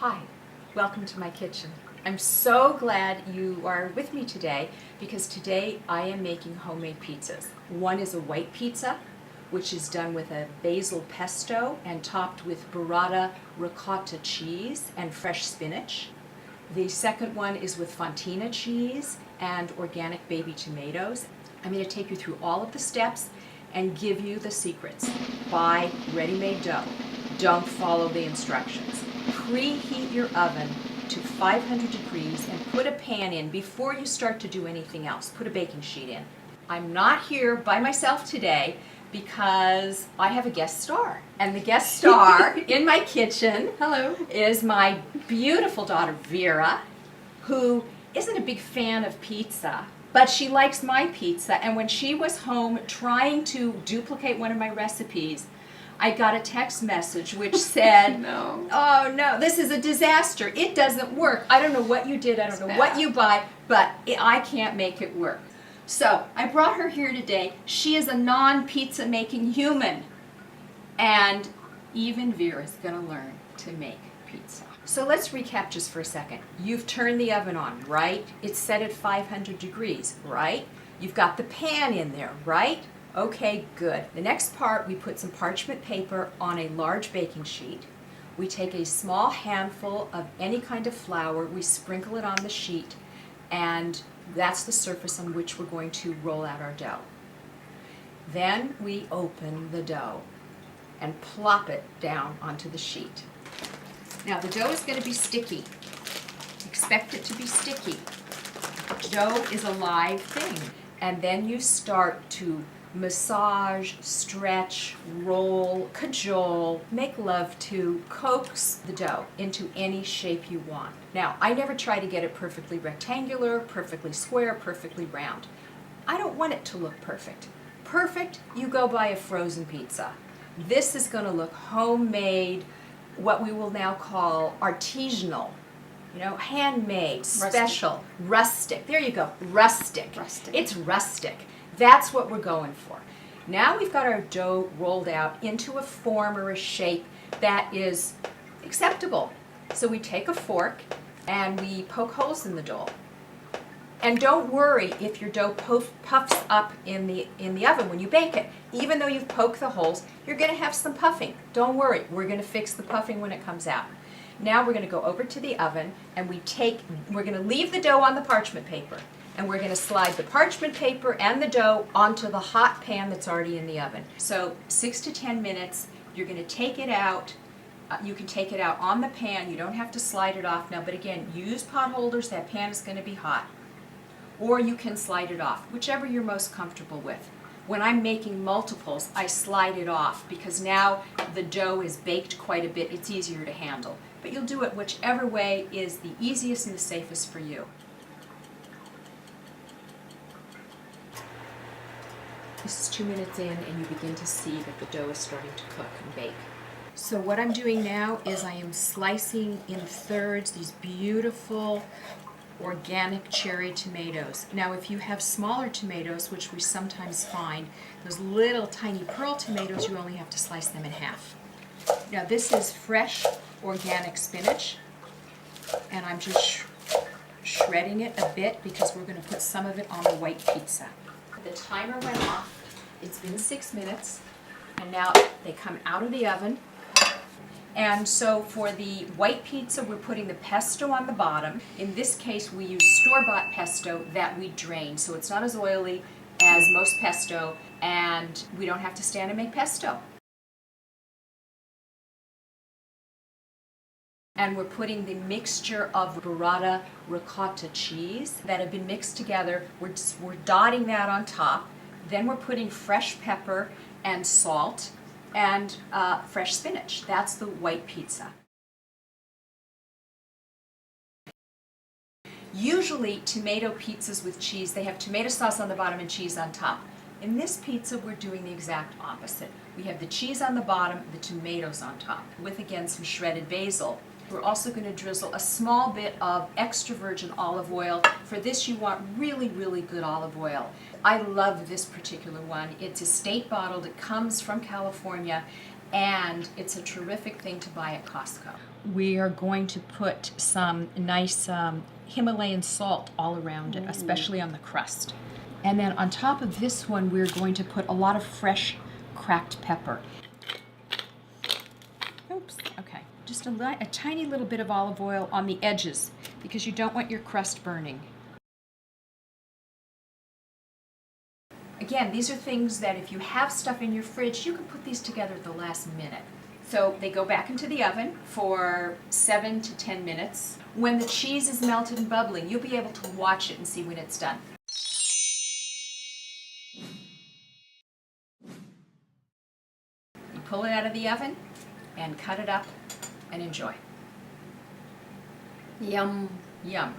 Hi, welcome to my kitchen. I'm so glad you are with me today because today I am making homemade pizzas. One is a white pizza, which is done with a basil pesto and topped with burrata ricotta cheese and fresh spinach. The second one is with Fontina cheese and organic baby tomatoes. I'm going to take you through all of the steps and give you the secrets. Buy ready-made dough. Don't follow the instructions. Preheat your oven to 500 degrees and put a pan in before you start to do anything else. Put a baking sheet in. I'm not here by myself today because I have a guest star. And the guest star in my kitchen is my beautiful daughter Vera, who isn't a big fan of pizza, but she likes my pizza. And when she was home trying to duplicate one of my recipes, I got a text message which said, No. "Oh no, this is a disaster. It doesn't work. I don't know what you did. I don't know what you buy, but I can't make it work." So I brought her here today. She is a non-pizza making human. And even Vera's going to learn to make pizza. So let's recap just for a second. You've turned the oven on, right? It's set at 500 degrees, right? You've got the pan in there, right? Okay, good. The next part, we put some parchment paper on a large baking sheet. We take a small handful of any kind of flour, we sprinkle it on the sheet, and that's the surface on which we're going to roll out our dough. Then we open the dough and plop it down onto the sheet. Now the dough is going to be sticky. Expect it to be sticky. Dough is a live thing. And then you start to massage, stretch, roll, cajole, make love to, coax the dough into any shape you want. Now, I never try to get it perfectly rectangular, perfectly square, perfectly round. I don't want it to look perfect. Perfect, you go buy a frozen pizza. This is going to look homemade, what we will now call artisanal. You know, handmade, special, rustic. There you go, rustic. It's rustic. That's what we're going for. Now we've got our dough rolled out into a form or a shape that is acceptable. So we take a fork and we poke holes in the dough. And don't worry if your dough puffs up in the oven when you bake it. Even though you've poked the holes, you're going to have some puffing. Don't worry, we're going to fix the puffing when it comes out. Now we're going to go over to the oven and we're going to leave the dough on the parchment paper. And we're going to slide the parchment paper and the dough onto the hot pan that's already in the oven. So 6 to 10 minutes, you're going to take it out. You can take it out on the pan. You don't have to slide it off now. But again, use pot holders. That pan is going to be hot. Or you can slide it off, whichever you're most comfortable with. When I'm making multiples, I slide it off because now the dough is baked quite a bit. It's easier to handle. But you'll do it whichever way is the easiest and the safest for you. This is 2 minutes in and you begin to see that the dough is starting to cook and bake. So what I'm doing now is I am slicing in thirds these beautiful organic cherry tomatoes. Now if you have smaller tomatoes, which we sometimes find, those little tiny pearl tomatoes, you only have to slice them in half. Now this is fresh organic spinach and I'm just shredding it a bit because we're going to put some of it on the white pizza. The timer went off. It's been 6 minutes, and now they come out of the oven. And so for the white pizza, we're putting the pesto on the bottom. In this case, we use store-bought pesto that we drain, so it's not as oily as most pesto, and we don't have to stand and make pesto. And we're putting the mixture of burrata ricotta cheese that have been mixed together. We're dotting that on top. Then we're putting fresh pepper and salt and fresh spinach. That's the white pizza. Usually tomato pizzas with cheese, they have tomato sauce on the bottom and cheese on top. In this pizza, we're doing the exact opposite. We have the cheese on the bottom, the tomatoes on top, with again some shredded basil. We're also going to drizzle a small bit of extra virgin olive oil. For this, you want really, really good olive oil. I love this particular one. It's estate bottled. It comes from California, and it's a terrific thing to buy at Costco. we are going to put some nice Himalayan salt all around it, especially on the crust. And then on top of this one, we're going to put a lot of fresh cracked pepper. Oops, okay. Just a tiny little bit of olive oil on the edges because you don't want your crust burning. Again, these are things that if you have stuff in your fridge, you can put these together at the last minute. So they go back into the oven for 7 to 10 minutes. When the cheese is melted and bubbling, you'll be able to watch it and see when it's done. You pull it out of the oven and cut it up and enjoy. Yum. Yum.